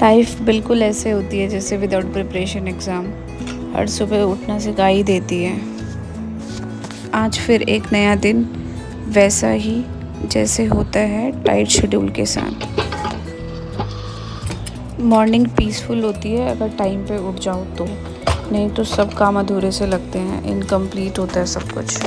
Life बिल्कुल ऐसे होती है जैसे विदाउट प्रिपरेशन एग्ज़ाम हर सुबह उठना सिखा ही देती है। आज फिर एक नया दिन वैसा ही जैसे होता है टाइट शेड्यूल के साथ। मॉर्निंग पीसफुल होती है अगर टाइम पे उठ जाओ तो, नहीं तो सब काम अधूरे से लगते हैं, इनकम्प्लीट होता है सब कुछ।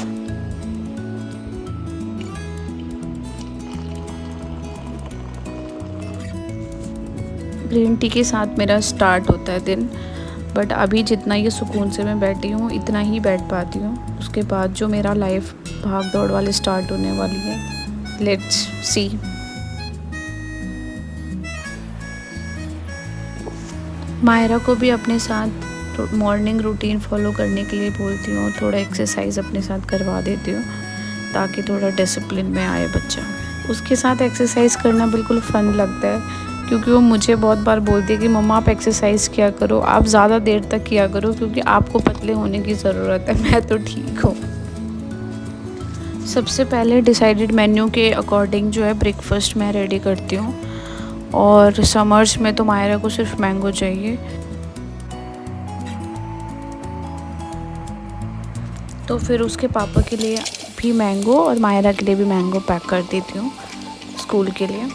ग्रीन टी के साथ मेरा स्टार्ट होता है दिन, बट अभी जितना ये सुकून से मैं बैठी हूँ इतना ही बैठ पाती हूँ। उसके बाद जो मेरा लाइफ भाग दौड़ वाली स्टार्ट होने वाली है, लेट्स सी। मायरा को भी अपने साथ मॉर्निंग रूटीन फॉलो करने के लिए बोलती हूँ, थोड़ा एक्सरसाइज अपने साथ करवा देती हूँ ताकि थोड़ा डिसिप्लिन में आए बच्चा। उसके साथ एक्सरसाइज करना बिल्कुल फ़न लगता है क्योंकि वो मुझे बहुत बार बोलती है कि मम्मा आप एक्सरसाइज किया करो, आप ज़्यादा देर तक किया करो क्योंकि आपको पतले होने की ज़रूरत है। मैं तो ठीक हूँ। सबसे पहले डिसाइडेड मेन्यू के अकॉर्डिंग जो है ब्रेकफास्ट मैं रेडी करती हूँ, और समर्स में तो मायरा को सिर्फ मैंगो चाहिए, तो फिर उसके पापा के लिए भी मैंगो और मायरा के लिए भी मैंगो पैक कर देती हूँ स्कूल के लिए।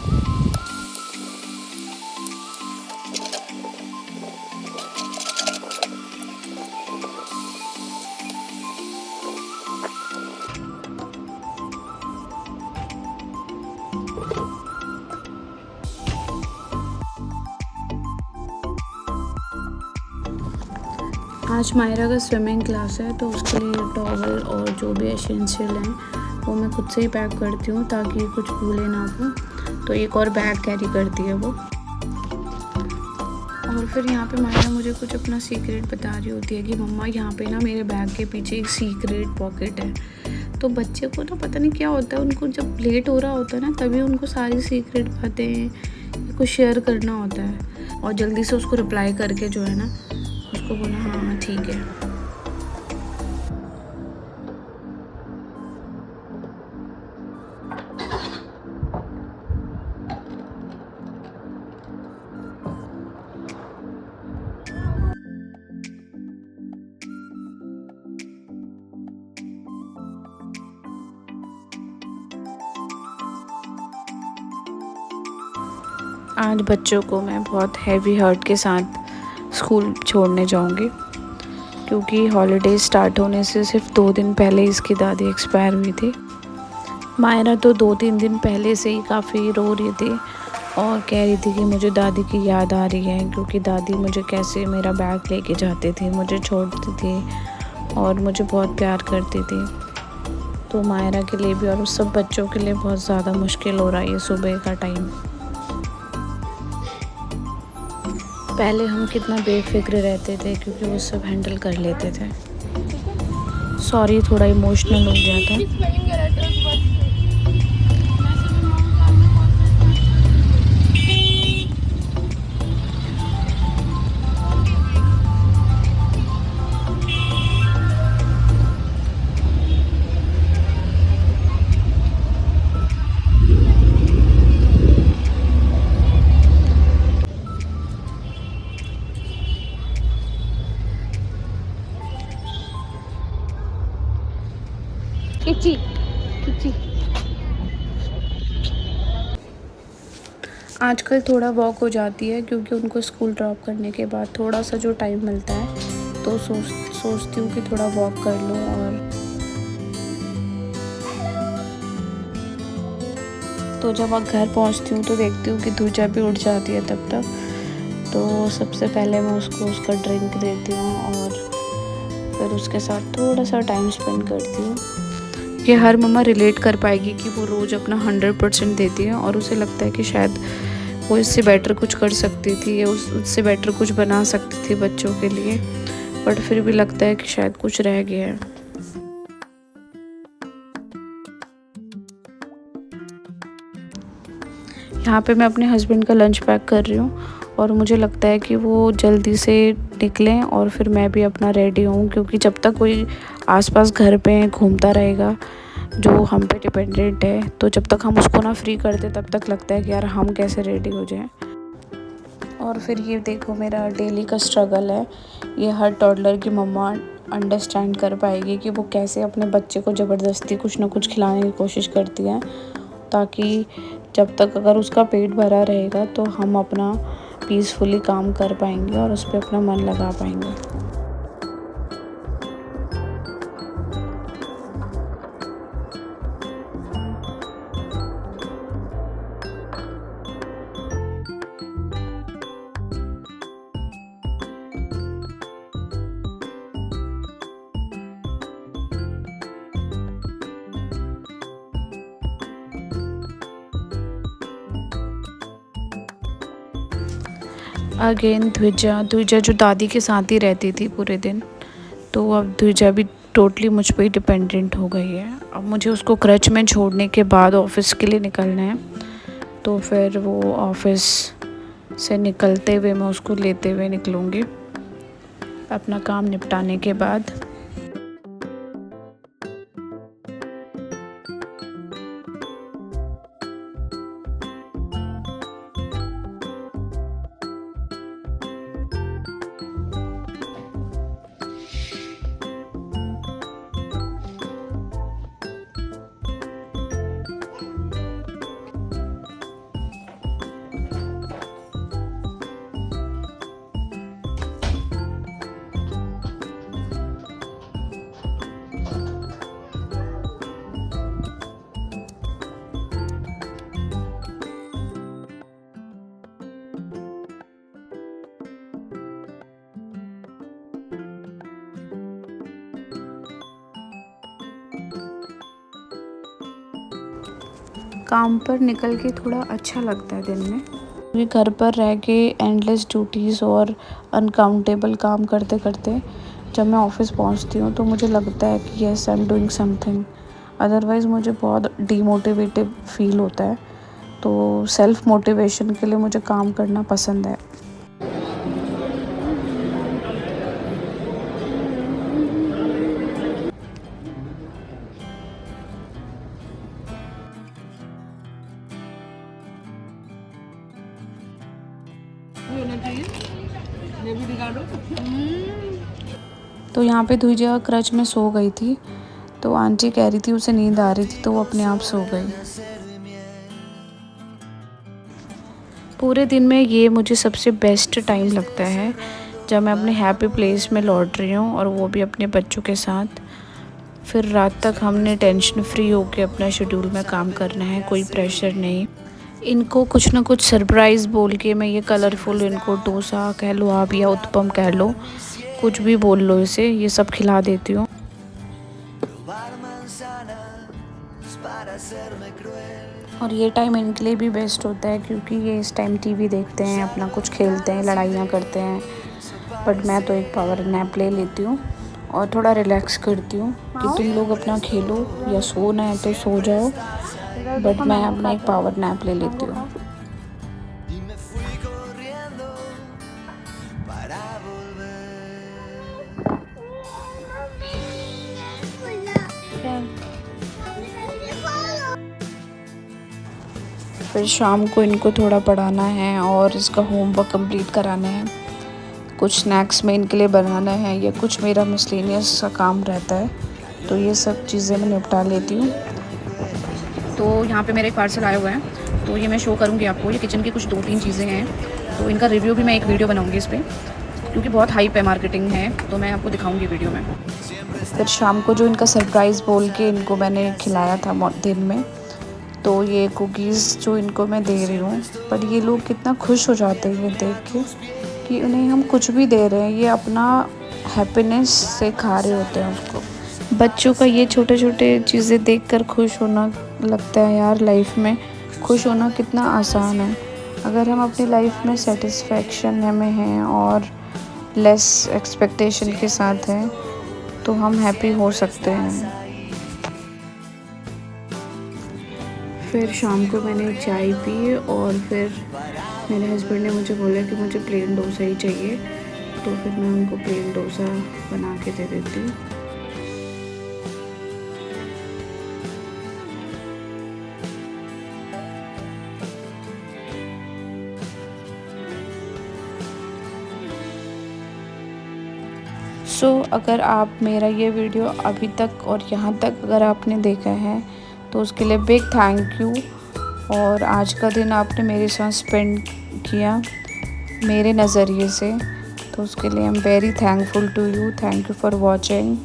आज मायरा का स्विमिंग क्लास है तो उसके लिए टॉवल और जो भी एसेंशियल हैं वो मैं खुद से ही पैक करती हूँ ताकि कुछ भूले ना वो। तो एक और बैग कैरी करती है वो। और फिर यहाँ पे मायरा मुझे कुछ अपना सीक्रेट बता रही होती है कि मम्मा यहाँ पे ना मेरे बैग के पीछे एक सीक्रेट पॉकेट है। तो बच्चे को ना पता नहीं क्या होता है, उनको जब लेट हो रहा होता है ना तभी उनको सारी सीक्रेट बातें कुछ शेयर करना होता है, और जल्दी से उसको रिप्लाई करके जो है ना उसको बोला हाँ ठीक है। आज बच्चों को मैं बहुत हैवी हार्ट के साथ स्कूल छोड़ने जाऊंगी क्योंकि हॉलीडेज स्टार्ट होने से सिर्फ 2 दिन पहले इसकी दादी एक्सपायर हुई थी। मायरा तो 2-3 दिन पहले से ही काफ़ी रो रही थी और कह रही थी कि मुझे दादी की याद आ रही है, क्योंकि दादी मुझे कैसे मेरा बैग लेके जाती थी, मुझे छोड़ती थी और मुझे बहुत प्यार करती थी। तो मायरा के लिए भी और उस सब बच्चों के लिए बहुत ज़्यादा मुश्किल हो रहा है ये सुबह का टाइम। पहले हम कितना बेफिक्र रहते थे क्योंकि वो सब हैंडल कर लेते थे। सॉरी, थोड़ा इमोशनल हो गया था। किची किची आजकल थोड़ा वॉक हो जाती है क्योंकि उनको स्कूल ड्रॉप करने के बाद थोड़ा सा जो टाइम मिलता है तो सोचती हूँ कि थोड़ा वॉक कर लूँ। और तो जब वहाँ घर पहुँचती हूँ तो देखती हूँ कि दूजा भी उठ जाती है तब तक। तो सबसे पहले मैं उसको उसका ड्रिंक देती हूँ और फिर उसके साथ थोड़ा सा टाइम स्पेंड करती हूँ। ये हर मम्मा रिलेट कर पाएगी कि वो रोज़ अपना 100% देती है और उसे लगता है कि शायद वो इससे बेटर कुछ कर सकती थी या उससे बेटर कुछ बना सकती थी बच्चों के लिए, बट फिर भी लगता है कि शायद कुछ रह गया है। यहाँ पे मैं अपने हस्बैंड का लंच पैक कर रही हूँ और मुझे लगता है कि वो जल्दी से निकलें और फिर मैं भी अपना रेडी हूँ, क्योंकि जब तक कोई आसपास घर पे घूमता रहेगा जो हम पे डिपेंडेंट है, तो जब तक हम उसको ना फ्री करते तब तक लगता है कि यार हम कैसे रेडी हो जाएं। और फिर ये देखो मेरा डेली का स्ट्रगल है। ये हर टॉडलर की मम्मा अंडरस्टैंड कर पाएगी कि वो कैसे अपने बच्चे को ज़बरदस्ती कुछ ना कुछ खिलाने की कोशिश करती है, ताकि जब तक अगर उसका पेट भरा रहेगा तो हम अपना पीसफुली काम कर पाएंगे और उस पर अपना मन लगा पाएंगे। अगेन द्विजा जो दादी के साथ ही रहती थी पूरे दिन, तो अब द्विजा भी टोटली मुझ पे ही डिपेंडेंट हो गई है। अब मुझे उसको क्रच में छोड़ने के बाद ऑफिस के लिए निकलना है, तो फिर वो ऑफिस से निकलते हुए मैं उसको लेते हुए निकलूँगी अपना काम निपटाने के बाद। काम पर निकल के थोड़ा अच्छा लगता है दिन में, क्योंकि घर पर रह के एंडलेस ड्यूटीज़ और अनकाउंटेबल काम करते करते जब मैं ऑफिस पहुंचती हूं तो मुझे लगता है कि yes I am doing something. Otherwise मुझे बहुत डीमोटिवेटिव फील होता है, तो सेल्फ मोटिवेशन के लिए मुझे काम करना पसंद है। तो यहाँ पे द्विजा क्रच में सो गई थी, तो आंटी कह रही थी उसे नींद आ रही थी तो वो अपने आप सो गई। पूरे दिन में ये मुझे सबसे बेस्ट टाइम लगता है जब मैं अपने हैप्पी प्लेस में लौट रही हूँ, और वो भी अपने बच्चों के साथ। फिर रात तक हमने टेंशन फ्री होकर अपना शेड्यूल में काम करना है, कोई प्रेशर नहीं। इनको कुछ ना कुछ सरप्राइज़ बोल के मैं ये कलरफुल, इनको डोसा कह लो आप या उत्पम कह लो, कुछ भी बोल लो इसे, ये सब खिला देती हूँ। और ये टाइम इनके लिए भी बेस्ट होता है क्योंकि ये इस टाइम टीवी देखते हैं, अपना कुछ खेलते हैं, लड़ाइयाँ करते हैं। बट मैं तो एक पावर नैप ले लेती हूँ और थोड़ा रिलैक्स करती हूँ कि तुम लोग अपना खेलो या सोना है तो सो जाओ, बट मैं अपना एक पावर नैप ले लेती हूँ। फिर शाम को इनको थोड़ा पढ़ाना है और इसका होमवर्क कंप्लीट कराना है, कुछ स्नैक्स में इनके लिए बनाना है या कुछ मेरा मिसलेनियस का काम रहता है, तो ये सब चीज़ें मैं निपटा लेती हूँ। तो यहाँ पे मेरे एक पार्सल आए हुए हैं, तो ये मैं शो करूँगी आपको। ये किचन की कुछ 2-3 चीज़ें हैं, तो इनका रिव्यू भी मैं एक वीडियो बनाऊँगी इस पर, क्योंकि बहुत हाइप है, मार्केटिंग है, तो मैं आपको दिखाऊँगी वीडियो में। फिर शाम को जो इनका सरप्राइज़ बोल के इनको मैंने खिलाया था दिन में, तो ये कुकीज़ जो इनको मैं दे रही हूँ, पर ये लोग कितना खुश हो जाते हैं ये देख के कि उन्हें हम कुछ भी दे रहे हैं, ये अपना हैप्पीनेस से खा रहे होते हैं उसको। बच्चों का ये छोटे छोटे चीज़ें देखकर खुश होना लगता है यार, लाइफ में खुश होना कितना आसान है। अगर हम अपनी लाइफ में सेटिस्फेक्शन में हैं और लेस एक्सपेक्टेशन के साथ हैं तो हम हैप्पी हो सकते हैं। फिर शाम को मैंने चाय पी और फिर मेरे हस्बैंड ने मुझे बोला कि मुझे प्लेन डोसा ही चाहिए, तो फिर मैं उनको प्लेन डोसा बना के दे देती हूँ। अगर आप मेरा ये वीडियो अभी तक और यहाँ तक अगर आपने देखा है तो उसके लिए बिग थैंक यू। और आज का दिन आपने मेरे साथ स्पेंड किया मेरे नज़रिए से, तो उसके लिए I am very thankful to you. Thank you for watching.